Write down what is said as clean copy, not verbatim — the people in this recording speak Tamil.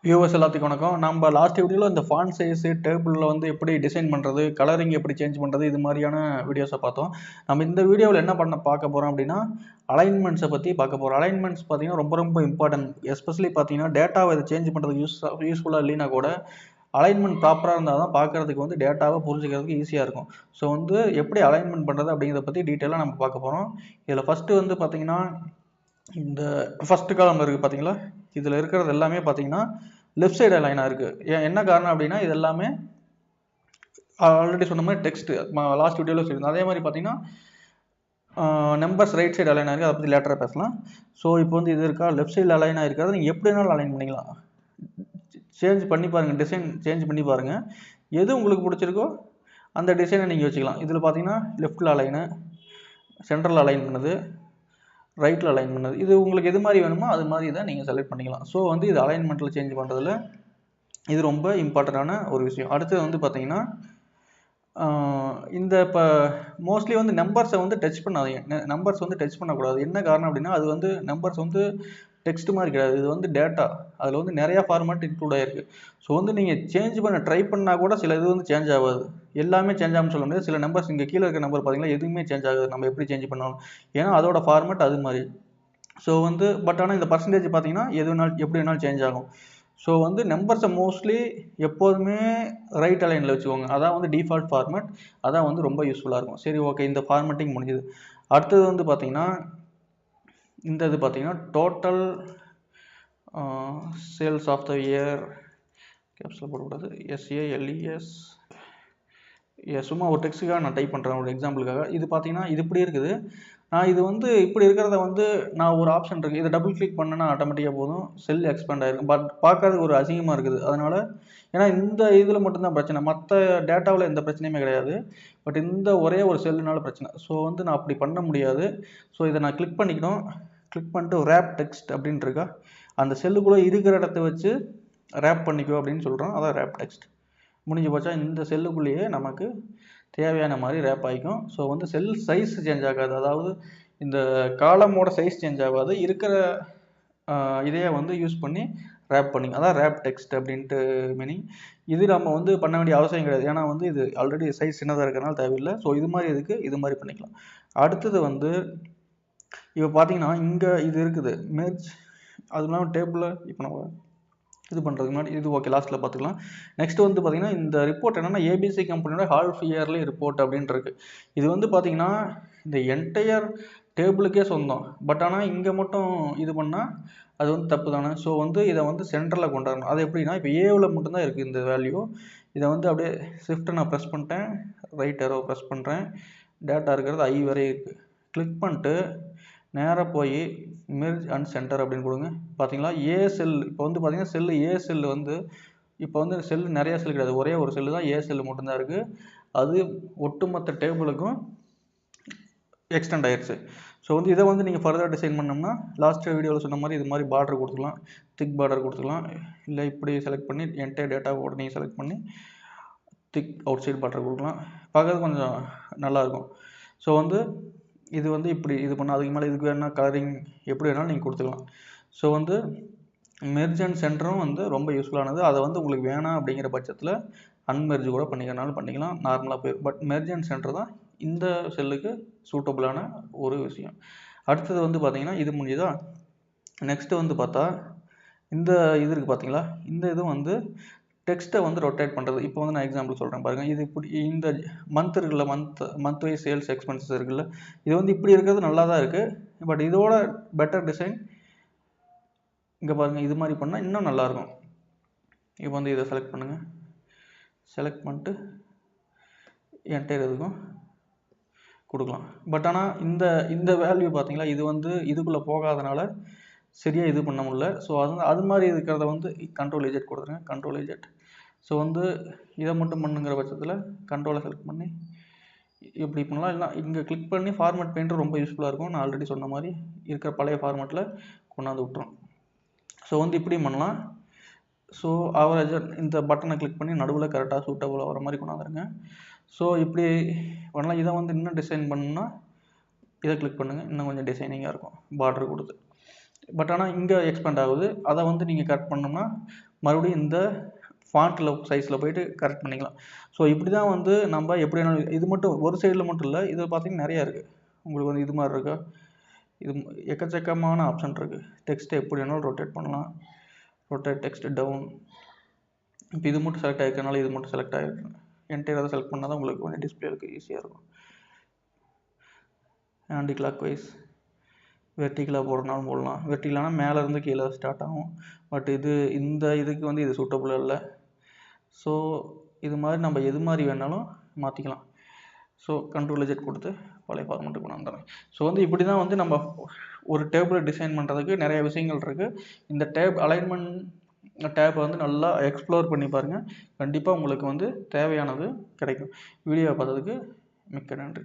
வியூவர்ஸ் எல்லாத்துக்கும் வணக்கம். நம்ம லாஸ்ட் வீடியோவில் இந்த ஃபாண்ட் சைஸு டேபிளில் வந்து எப்படி டிசைன் பண்ணுறது, கலரிங் எப்படி சேஞ்ச் பண்ணுறது, இது மாதிரியான வீடியோஸை பார்த்தோம். நம்ம இந்த வீடியோவில் என்ன பார்க்க போகிறோம் அப்படின்னா, அலைன்மெண்ட்ஸை பற்றி பார்க்க போகிறோம். அலைன்மெண்ட்ஸ் பார்த்தீங்கன்னா ரொம்ப ரொம்ப இம்பார்ட்டன்ட். எஸ்பெஷலி பார்த்தீங்கன்னா டேட்டாவை இதை சேஞ்ச் பண்ணுறதுக்கு யூஸ்ஃபுல்லாக இல்லைனா கூட அலைன்மெண்ட் ப்ராப்பராக இருந்தால் தான் பார்க்குறதுக்கு வந்து டேட்டாவை புரிஞ்சுக்கிறதுக்கு ஈஸியாக இருக்கும். ஸோ வந்து எப்படி அலைன்மெண்ட் பண்ணுறது அப்படிங்கிறத பற்றி டீட்டெயிலாக நம்ம பார்க்க போகிறோம். இதில் ஃபஸ்ட்டு வந்து பார்த்தீங்கன்னா இந்த ஃபஸ்ட்டு காலம் இருக்குது பார்த்தீங்களா, இதில் இருக்கிறது எல்லாமே பார்த்தீங்கன்னா லெஃப்ட் சைடு அலைனாக இருக்குது. என்ன காரணம் அப்படின்னா இது எல்லாமே ஆல்ரெடி சொன்ன மாதிரி டெக்ஸ்ட் லாஸ்ட் வீடியோவில் சொல்லியிருந்தோம். அதே மாதிரி பார்த்தீங்கன்னா நம்பர்ஸ் ரைட் சைடு அலைனாக இருக்குது, அதை பற்றி லேட்டராக பேசலாம். ஸோ இப்போ வந்து இது இருக்கா லெஃப்ட் சைடில் அலைனாக இருக்கிறது நீங்கள் எப்படி வேணாலும் அலைன் பண்ணிக்கலாம். சேஞ்ச் பண்ணி பாருங்கள், டிசைன் சேஞ்ச் பண்ணி பாருங்கள். எது உங்களுக்கு பிடிச்சிருக்கோ அந்த டிசைனை நீங்கள் வச்சுக்கலாம். இதில் பார்த்தீங்கன்னா லெஃப்டில் அலைனு, சென்ட்ரல் அலைன் பண்ணுது, ரைட்டில் அலைன் பண்ணது, இது உங்களுக்கு எது மாதிரி வேணுமோ அது மாதிரி தான் நீங்கள் செலக்ட் பண்ணிக்கலாம். ஸோ வந்து இது அலைன்மெண்ட்டில் சேஞ்ச் பண்ணுறதுல இது ரொம்ப இம்பார்ட்டண்ட்டான ஒரு விஷயம். அடுத்தது வந்து பார்த்தீங்கன்னா இந்த இப்போ மோஸ்ட்லி வந்து நம்பர்ஸை வந்து டச் பண்ணாதீங்க. நம்பர்ஸ் வந்து டச் பண்ணக்கூடாது. என்ன காரணம் அப்படின்னா அது வந்து நம்பர்ஸ் வந்து டெக்ஸ்ட் மாதிரி கிடையாது, இது வந்து டேட்டா. அதில் வந்து நிறையா ஃபார்மேட் இன்க்ளூட் ஆகிருக்கு. ஸோ வந்து நீங்கள் சேஞ்ச் பண்ண ட்ரை பண்ணால் கூட சில இது வந்து சேஞ்ச் ஆகாது. எல்லாமே சேஞ்ச் ஆகும்னு சொல்ல முடியாது. சில நம்பர்ஸ் இங்கே கீழே இருக்க நம்பர் பார்த்தீங்கன்னா எதுவுமே சேஞ்ச் ஆகாது நம்ம எப்படி சேஞ்ச் பண்ணாலும், ஏன்னா அதோட ஃபார்மேட் அது மாதிரி. ஸோ வந்து பட் ஆனால் இந்த பர்சன்டேஜ் பார்த்தீங்கன்னா எது வேணாலும் எப்படி வேணாலும் சேஞ்ச் ஆகும். ஸோ வந்து நம்பர்ஸை மோஸ்ட்லி எப்போதுமே ரைட் அலைனில் வச்சுக்கோங்க. அதான் வந்து டிஃபால்ட் ஃபார்மேட். அதான் வந்து ரொம்ப யூஸ்ஃபுல்லாக இருக்கும். சரி, ஓகே, இந்த ஃபார்மேட்டிங் முடிஞ்சுது. அடுத்தது வந்து பார்த்தீங்கன்னா இந்த இது பார்த்தீங்கன்னா total sales of the year, கேப்ஸில் போடக்கூடாது, SALES. சும்மா ஒரு டெக்ஸ்ட்டுக்காக நான் டைப் பண்ணுறேன் ஒரு எக்ஸாம்பிளுக்காக. இது பார்த்தீங்கன்னா இது இப்படி இருக்குது. நான் இது வந்து இப்படி இருக்கிறத வந்து நான் ஒரு ஆப்ஷன் இருக்குது, இதை டபுள் கிளிக் பண்ணேன்னா ஆட்டோமேட்டிக்காக போதும் செல் எக்ஸ்பேண்ட் ஆகிருக்கும். பட் பார்க்கறதுக்கு ஒரு அசிங்கமாக இருக்குது. அதனால் ஏன்னா இந்த இதில் மட்டும்தான் பிரச்சனை, மற்ற டேட்டாவில் எந்த பிரச்சனையுமே கிடையாது. பட் இந்த ஒரே ஒரு செல்லுனால பிரச்சனை. ஸோ வந்து நான் அப்படி பண்ண முடியாது. ஸோ இதை நான் கிளிக் பண்ணிக்கணும். கிளிக் பண்ணிட்டு ரேப் டெக்ஸ்ட் அப்படின்ட்டு இருக்கா, அந்த செல்லுக்குள்ளே இருக்கிற இடத்த வச்சு ரேப் பண்ணிக்கோ அப்படின்னு சொல்கிறோம். அதான் ரேப் டெக்ஸ்ட். முடிஞ்சு போச்சா, இந்த செல்லுக்குள்ளேயே நமக்கு தேவையான மாதிரி ரேப் ஆகிக்கும். ஸோ வந்து செல் சைஸ் சேஞ்ச் ஆகாது, அதாவது இந்த காலமோட சைஸ் சேஞ்ச் ஆகாது, இருக்கிற இதையே வந்து யூஸ் பண்ணி ரேப் பண்ணி, அதான் ரேப் டெக்ஸ்ட் அப்படின்ட்டு மீனிங். இது நம்ம வந்து பண்ண வேண்டிய அவசியம் கிடையாது, ஏன்னா வந்து இது ஆல்ரெடி சைஸ் சின்னதாக இருக்கிறனால தேவையில்லை. ஸோ இது மாதிரி இதுக்கு இது மாதிரி பண்ணிக்கலாம். அடுத்தது வந்து இப்போ பார்த்தீங்கன்னா இங்கே இது இருக்குது மெர்ஜ், அது இல்லாமல் டேபிளில் இப்போ நம்ம இது பண்ணுறதுக்கு முன்னாடி இது ஓகே லாஸ்ட்டில் பார்த்துக்கலாம். நெக்ஸ்ட் வந்து பார்த்தீங்கன்னா இந்த ரிப்போர்ட் என்னென்னா ABC கம்பெனியோட ஹால்ஃப் இயர்லி ரிப்போர்ட் அப்படின்ட்டு இருக்குது. இது வந்து பார்த்தீங்கன்னா இந்த என்டையர் டேபிளுக்கே சொந்தம். பட் ஆனால் இங்கே மட்டும் இது பண்ணால் அது வந்து தப்பு தானே. ஸோ வந்து இதை வந்து சென்டரில் கொண்டாடணும். அது எப்படின்னா இப்போ ஏவில் மட்டும்தான் இருக்குது இந்த வேல்யூ. இதை வந்து அப்படியே ஷிஃப்ட்டை நான் ப்ரெஸ் பண்ணிட்டேன், ரைட் ஏரோ ப்ரெஸ் பண்ணுறேன், டேட்டா இருக்கிறது I வரை இருக்குது. கிளிக் பண்ணிட்டு நேராக போய் மெர்ஜ் அண்ட் சென்டர் அப்படின்னு கொடுங்க. பார்த்தீங்களா ஏ செல், இப்போ வந்து பார்த்தீங்கன்னா செல்லு ஏ செல் வந்து இப்போ வந்து செல்லு நிறையா செல் கிடையாது, ஒரே ஒரு செல்லு தான் ஏ செல்லு மட்டும்தான் இருக்குது. அது ஒட்டுமொத்த டேபிளுக்கும் எக்ஸ்டெண்ட் ஆயிடுச்சு. ஸோ வந்து இதை வந்து நீங்கள் ஃபர்தர் டிசைன் பண்ணோம்னா லாஸ்ட் வீடியோவில் சொன்ன மாதிரி இது மாதிரி பார்டர் கொடுத்துக்கலாம், திக் பார்டர் கொடுத்துக்கலாம். இல்லை இப்படி செலக்ட் பண்ணி என்டையர் டேட்டாவோட நீங்கள் செலக்ட் பண்ணி திக் அவுட் சைட் பார்டர் கொடுக்கலாம். பார்க்கறது கொஞ்சம் நல்லாயிருக்கும். ஸோ வந்து இது வந்து இப்படி இது பண்ண, அதுக்கு மேலே இதுக்கு வேணால் கலரிங் எப்படி வேணாலும் நீங்கள் கொடுத்துக்கலாம். ஸோ வந்து மெர்ஜ் அண்ட் சென்டரும் வந்து ரொம்ப யூஸ்ஃபுல்லானது. அதை வந்து உங்களுக்கு வேணாம் அப்படிங்கிற பட்சத்தில் அன்மெர்ஜ் கூட பண்ணிக்கிறனாலும் பண்ணிக்கலாம், நார்மலாக போய். பட் மெர்ஜ் அண்ட் சென்டர் தான் இந்த செல்லுக்கு சூட்டபுளான ஒரு விஷயம். அடுத்தது வந்து பார்த்தீங்கன்னா இது முடிஞ்சுதா. நெக்ஸ்ட்டு வந்து பார்த்தா இந்த இது இருக்குது பார்த்தீங்களா, இந்த இது வந்து டெக்ஸ்ட்டை வந்து ரொட்டேட் பண்ணுறது. இப்போ வந்து நான் எக்ஸாம்பிள் சொல்கிறேன் பாருங்கள். இது இப்படி இந்த மந்த் இருக்குல்ல, மந்த் வைஸ் சேல்ஸ் எக்ஸ்பென்சஸ் இருக்குல்ல, இது வந்து இப்படி இருக்கிறது நல்லா தான் இருக்குது. பட் இதோட பெட்டர் டிசைன் இங்கே பாருங்கள், இது மாதிரி பண்ணால் இன்னும் நல்லாயிருக்கும். இப்போ வந்து இதை செலக்ட் பண்ணுங்கள், செலக்ட் பண்ணிட்டு என்டையர் இதுக்கும் கொடுக்கலாம். பட் ஆனால் இந்த வேல்யூ பார்த்தீங்களா, இது வந்து இதுக்குள்ளே போகாதனால சரியாக இது பண்ண முடியல. ஸோ அது மாதிரி இருக்கிறத வந்து Ctrl Z கொடுத்துருங்க, Ctrl Z. ஸோ வந்து இதை மட்டும் பண்ணுங்கிற பட்சத்தில் கண்ட்ரோலை செலக்ட் பண்ணி இப்படி பண்ணலாம். இல்லை இங்கே கிளிக் பண்ணி ஃபார்மேட் பெயிண்டர் ரொம்ப யூஸ்ஃபுல்லாக இருக்கும். நான் ஆல்ரெடி சொன்ன மாதிரி இருக்கிற பழைய ஃபார்மேட்டில் கொண்டாந்து விட்டுரும். ஸோ வந்து இப்படி பண்ணலாம். ஸோ ஆவரேஜாக இந்த பட்டனை கிளிக் பண்ணி நடுவில் கரெக்டாக சூட்டபுளாக வர மாதிரி கொண்டாந்துருங்க. ஸோ இப்படி பண்ணலாம். இதை வந்து இன்னும் டிசைன் பண்ணணும்னா இதை கிளிக் பண்ணுங்கள், இன்னும் கொஞ்சம் டிசைனிங்காக இருக்கும் பார்டர் கொடுத்து. பட் ஆனால் இங்கே எக்ஸ்பேண்ட் ஆகுது, அதை வந்து நீங்கள் கட் பண்ணோம்னா மறுபடியும் இந்த ஃபாண்ட்டில் சைஸில் போயிட்டு கரெக்ட் பண்ணிக்கலாம். ஸோ இப்படி தான் வந்து நம்ம எப்படி வேணாலும், இது மட்டும் ஒரு சைடில் மட்டும் இல்லை, இது பார்த்திங்கன்னா நிறையா இருக்குது. உங்களுக்கு வந்து இது மாதிரி இருக்கா, இது எக்கச்சக்கமான ஆப்ஷன் இருக்குது. டெக்ஸ்ட்டை எப்படி வேணாலும் ரொட்டேட் பண்ணலாம். Rotate text down. இப்போ இது மட்டும் செலக்ட் ஆகிருக்கனால இது மட்டும் செலக்ட் ஆகிருக்கு. என்டையர் அதை செலக்ட் பண்ணால் தான் உங்களுக்கு கொஞ்சம் டிஸ்பிளே இருக்குது, ஈஸியாக இருக்கும். ஆன்டி கிளாக் வைஸ் வெர்டிகலாக போடுறனாலும் போடலாம். வெர்டிகலானா மேலேருந்து கீழே ஸ்டார்ட் ஆகும். பட் இந்த இதுக்கு வந்து இது சூட்டபுள் இல்லை. ஸோ இது மாதிரி நம்ம எது மாதிரி வேணாலும் மாற்றிக்கலாம். ஸோ Ctrl+Z கொடுத்து பழைய ஃபார்மெட்டுக்கு கொண்டு வந்துடுறேன். ஸோ வந்து இப்படி தான் வந்து நம்ம ஒரு டேபிளை டிசைன் பண்ணுறதுக்கு நிறைய விஷயங்கள் இருக்குது. இந்த அலைன்மெண்ட் டேப்பை வந்து நல்லா எக்ஸ்ப்ளோர் பண்ணி பாருங்கள். கண்டிப்பாக உங்களுக்கு வந்து தேவையானது கிடைக்கும். வீடியோவை பார்த்ததுக்கு மிக்க நன்றி.